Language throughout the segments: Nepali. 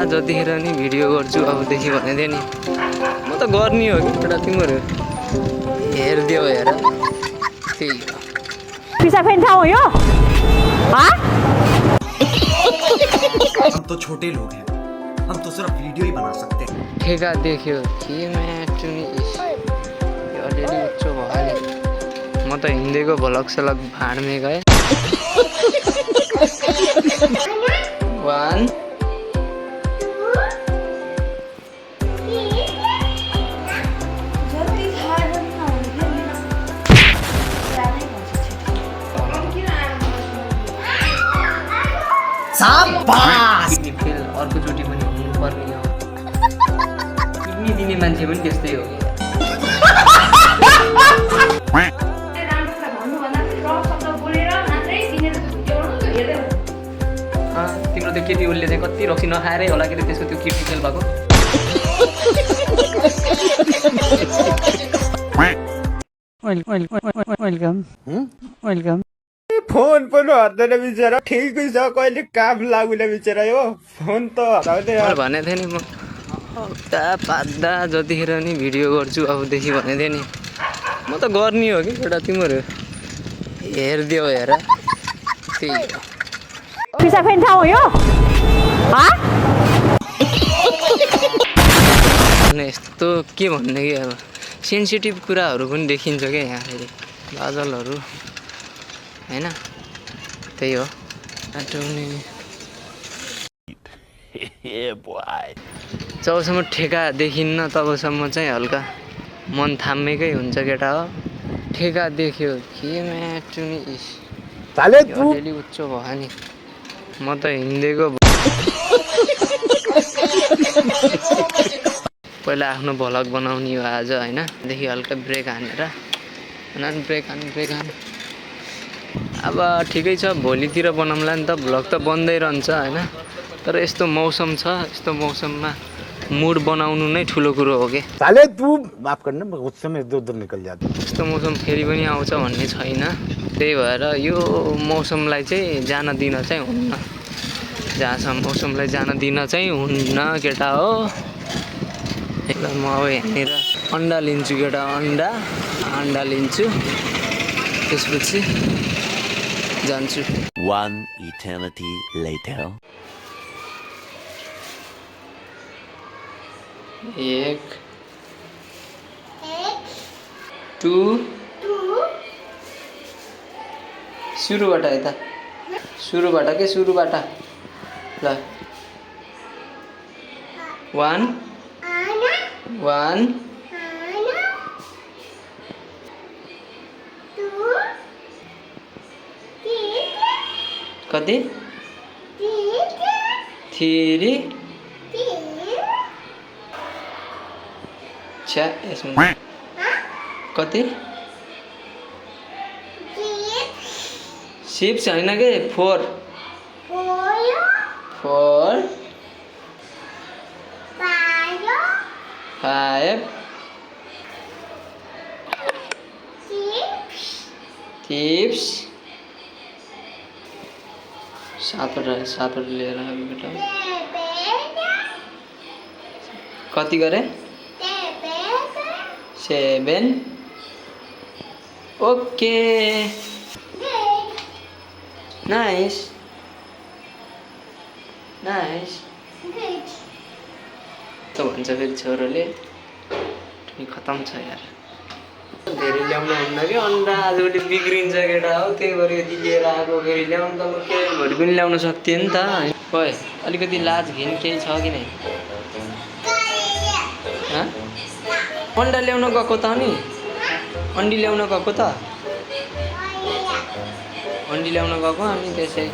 जतिखेर नि भिडियो गर्छु अबदेखि भनेको नि म त गर्ने हो कि एउटा तिमीहरू हेरिदियो हेर त्यही हो पिसा फेन्टा हो यो हम तो छोटे लोग हैं हम तो सिर्फ वीडियो ही बना सकते हैं ठेका देख्यो कि म्याटुनी यो अलिअलि उच्चो भयो नि म त हिँडेको भलक सलक भाँड्ने गएँ 1 शाबाश किडनी फेल अर्कोचोटि पनि हुनुपर्ने हो किडनी दिने मान्छे पनि त्यस्तै हो तिम्रो त्यो केटी उसले चाहिँ कति रक्सी नखाएरै होला के अरे त्यसको त्यो किडनी फेल भएको वेलकम फोन पनि हट्दैन बिचरा ठिकै छ कहिले काम लाग्दैन बिचरा यो फोन त हटाउँदै मैले भनेको थिएँ नि म हप्ता पात्दा जतिखेर नि भिडियो गर्छु अबदेखि भनेको थिएँ नि म त गर्ने हो कि एउटा तिमीहरू हेरिदियो हेर त्यही हो पिसा फेन्टा हो यो यस्तो के भन्ने कि अब सेन्सिटिभ कुराहरू पनि देखिन्छ क्या यहाँ फेरि बादलहरू होइन त्यही हो जबसम्म ठेका देखिन्न तबसम्म चाहिँ हल्का मन थामेकै हुन्छ केटा हो ठेका देख्यो कि म्याटुनी अलिअलि उच्चो भयो नि म त हिँडेको पहिला आफ्नो भ्लग बनाउने हो आज होइन देखि हल्का ब्रेक हानेर ब्रेक हान अब ठिकै छ भोलितिर बनाउँला नि त भ्लग त बन्दै रहन्छ होइन तर यस्तो मौसम छ यस्तो मौसममा मुड बनाउनु नै ठुलो कुरो हो कि साले तू माफ करना गुस्से में इधर उधर निकल जाता यस्तो मौसम फेरि पनि आउँछ भन्ने छैन त्यही भएर यो मौसमलाई चाहिँ जान दिन चाहिँ हुन्न जहाँसम्म मौसमलाई जान दिन चाहिँ हुन्न केटा हो म अब यहाँनिर अन्डा लिन्छु केटा अन्डा लिन्छु त्यसपछि जान्छु 1 eternity later 1 2 सुरुबाट यता सुरुबाट ल 1 कति 3 छ्या यसमा कति सिप्स होइन के 4 5 टिप्स 7 लिएर आएको बेटा कति गरे 7 ओके नाइस त भन्छ फेरि छोरोले खतम छ यार धेरै ल्याउनु हुन्न कि अन्डा आजभोलि बिग्रिन्छ केटा हो त्यही भएर यति लिएर आएको फेरि ल्याउनु त म के भोलि पनि ल्याउन सक्थेँ नि त खोइ अलिकति लाज घिन केही छ कि नै अन्डा ल्याउन गएको त नि अन्डी ल्याउन गएको त अन्डी ल्याउन गएको अनि त्यसै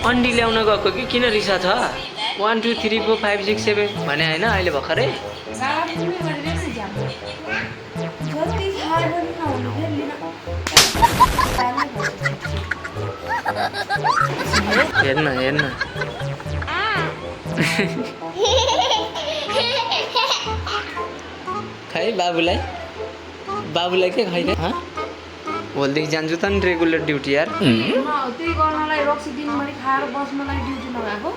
अन्डी ल्याउन गएको कि किन रिसा छ 1 2 3 4 5 6 7 भने होइन अहिले भर्खरै हेर्न खै बाबुलाई के खै भोलिदेखि जान्छु त नि रेगुलर ड्युटी यार। त्यही गर्नलाई रक्सी दिनभरि खाएर बस्नलाई ड्युटी नभएको।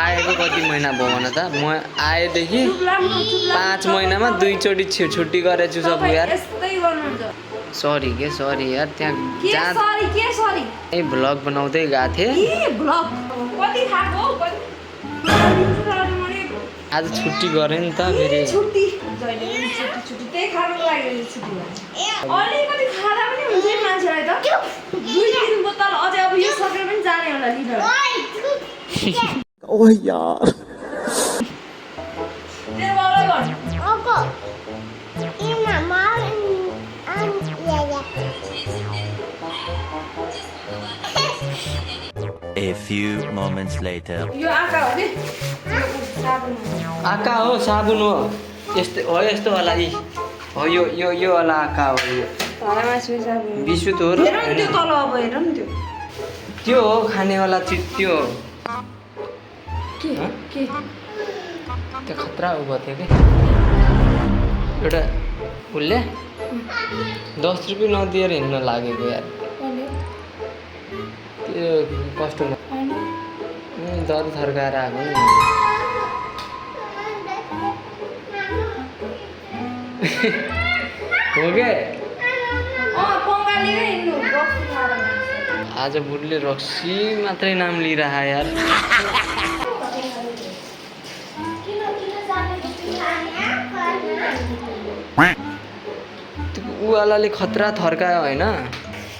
आएको कति महिना भयो भन त, म आएदेखि 5 महिनामा 2 चोटि छुट्टी गरेको छु सब यार। यस्तै गर्नुहुन्छ। सरी यार, त्यहाँ के सरी ए भ्लग बनाउँदै गएको थिएँ। के भ्लग कति खाएको हौ कति आज छुट्टी गरेँ नि त फेरि। छुट्टी जहिले पनि छुट्टी त्यही खानको लागि छुट्टी भयो। अलिकति खाँदा पनि हुन्छ नि मान्छेलाई त। 2-3 बोतल अझै अब यो सकेर पनि जाने होला लिडर। ओह यार तेरो बाबालाई भन। A few moments later. यो आँखा हो नि साबुन आँखा हो साबुन हो यस्तो वाला यी हो यो वाला आँखा हो यो धरामासु साबुन बिसुत हो र हेर न त्यो तल अब हेर न त्यो हो खानेवाला चिज त्यो के त्यो खतरा उ भयो कि एउटा उसले 10 रुपियाँ नदिएर हिँड्न लागेको यार। त्यो कस्टमर दर थर्काएर आएको नि हो के बङ्गालीले हिँड्नु आज बुढले रक्सी मात्रै नाम लिइरह यार। उवालाले खतरा थर्कायो होइन,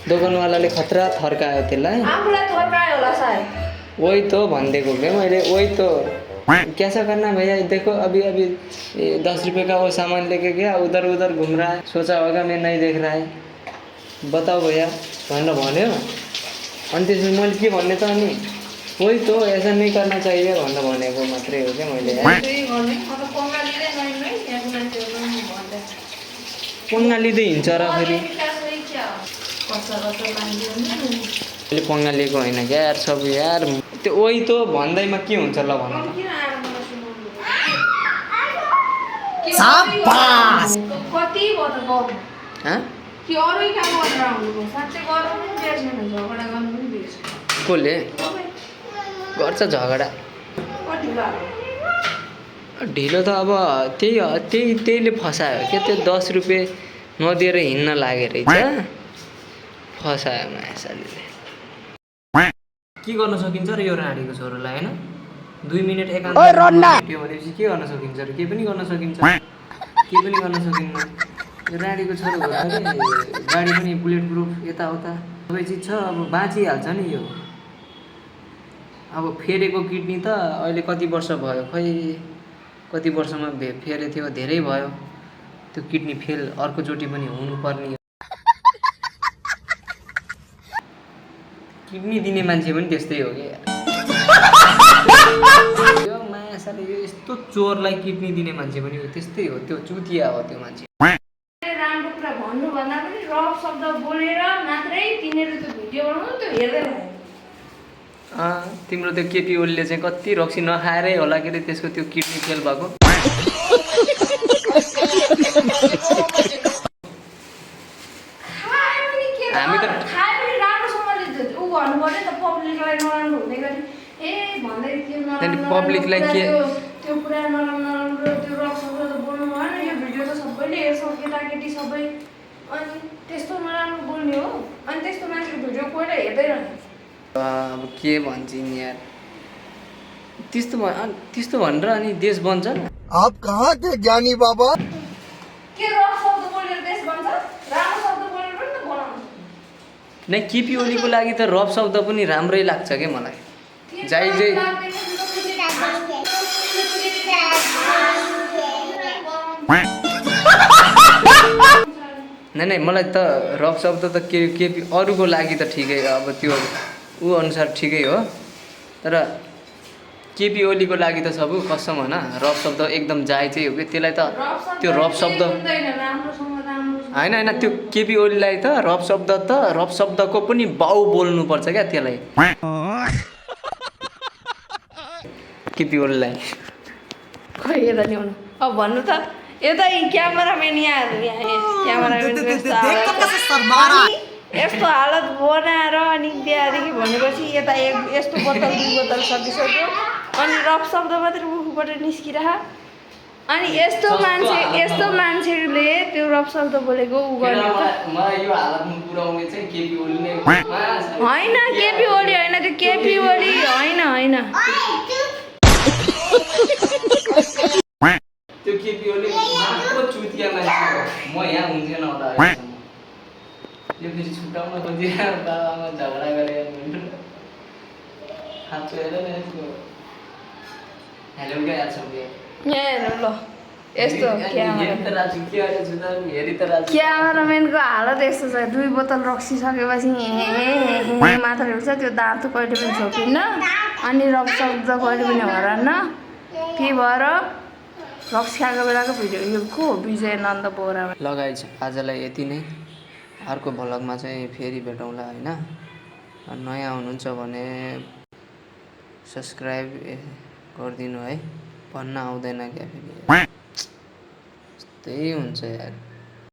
दोकानवालाले खतरा थर्कायो त्यसलाई। आफूलाई थर्कायो होला सायद। वही तो भनिदिएको क्या मैले, वही तो कैसा करना भैया, देखो अभी 10 रुपये का वो सामान लेके गया, उधर उधर घूम रहा है, सोचा होगा मैं नहीं देख रहा है, बताओ भैया भनेर भन्यो। अनि त्यसपछि मैले के भन्ने त अनि वही तो ऐसा नहीं करना चाहिए भनेर भनेको मात्रै हो क्या मैले। पङ्गा लिँदै हिँड्छ र फेरि अहिले पङ्गा लिएको होइन क्या यार सब यार। त्यो वही तो भन्दैमा के हुन्छ ल भन त। कति भयो त गर्नु हाँ कि अरू काम गरेर आउनुभयो साँच्चै गर्नु पनि बिर्सेन झगडा गर्नु पनि बिर्सेन कसले गर्छ झगडा कति भयो ढिलो त अब त्यहीले फसायो क्या। त्यो 10 रुपियाँ नदिएर हिँड्न लागेर रहेछ फसायो मायासालीले। के गर्न सकिन्छ र यो राडीको छोरोलाई होइन 2 मिनट एकान्त भेट्यो भनेपछि के गर्न सकिन्छ र? केही पनि गर्न सकिन्छ, केही पनि गर्न सकिन्न। यो राडीको छोरो हो अरे गाडी पनि बुलेट प्रुफ यताउता सबै चिज छ, अब बाँचिहाल्छ नि यो। अब फेरेको किडनी त अहिले कति वर्ष भयो खै, कति वर्षमा फेरे थियो, धेरै भयो। त्यो किडनी फेल अर्कोचोटि पनि हुनुपर्ने। किडनी दिने मान्छे पनि त्यस्तै हो क्या यो मायासाले यो यस्तो चोरलाई किडनी दिने मान्छे पनि त्यस्तै हो, त्यो चुतिया हो त्यो मान्छे। राम्रो कुरा भन्नु भन्दा पनि रफ शब्द बोलेर मात्रै तिनीहरू त्यो भिडियो बनाउनु त्यो हेर्दैन। तिम्रो त्यो केपी ओलीले चाहिँ कति रक्सी नखाएरै होला के अरे त्यसको त्यो किडनी फेल भएको। हामी त खाए पनि राम्रोसँगले ऊ भन्नु पर्यो नि त पब्लिकलाई नराम्रो हुँदै गरी ए भन्दै त्यो नराम्रो पब्लिकलाई के त्यो कुरा नराम्रो त्यो रफ शब्द त बोल्नु भएन। यो भिडियो त सबैले हेर्छ केटाकेटी सबै, अनि त्यस्तो नराम्रो बोल्ने हो अनि त्यस्तो मान्छेको भिडियो कोहीले हेर्दैन। अब के भन्छन् यार त्यस्तो भनेर अनि देश बन्छ। आप कहाँ थे ज्ञानी बाबा? के रफ शब्द बोलेर देश बन्छ? राम्रो शब्द बोलेर पनि त बनाउनु नै। केपी ओलीको लागि त रफ शब्द पनि राम्रै लाग्छ क्या मलाई। जाइ नै मलाई त रफ शब्द त केपी अरूको लागि त ठिकै, अब त्यो ऊ अनुसार ठिकै हो, तर केपी ओलीको लागि त सब कसम होइन रफ शब्द एकदम जायजै हो कि। त्यसलाई त त्यो रफ शब्द होइन त्यो केपी ओलीलाई त रफ शब्दको पनि बाउ बोल्नुपर्छ क्या त्यसलाई केपी ओलीलाई। खै यता ल्याउनु अब भन्नु त यता क्यामेराम्यान यहाँ क्यामेराम्यान यस्तो हालत बनाएर अनि बिहादेखि भनेपछि यता यस्तो बोतल 2 बोतल सकिसक्यो अनि रफ शब्द मात्रै मुखबाट निस्किरह अनि यस्तो मान्छेले त्यो रफ शब्द बोलेको उ गर्ने मलाई यो हालतमा पुर्याउने चाहिँ केपी ओली नै होइन केपी ओली होइन त्यो केपी ओली होइन त्यो केपी ओली को चुतिया मान्छे हो म यहाँ हुन्थेन होला अहिलेसम्म यो फेरि छुट्याउन खोजिरहेको बाबामा झगडा गरेर हात चोएर नै यसको हेलो क्या छ यहाँ हेर्नु ल यस्तो क्यामेराम्यानको हालत यस्तो छ 2 बोतल रक्सिसकेपछि मात्र हुन्छ त्यो दाँत कहिले पनि छोपिन्न अनि रक्स शब्द कहिले पनि हरान्न के भएर रक्स खाएको बेलाको भिडियो यो को विजय नन्द बोरा ल गाइज आजलाई यति नै अर्को भ्लगमा चाहिँ फेरि भेटौँला होइन नयाँ हुनुहुन्छ भने सब्सक्राइब गरिदिनु है भन्न आउँदैन क्या फेरि त्यही हुन्छ यार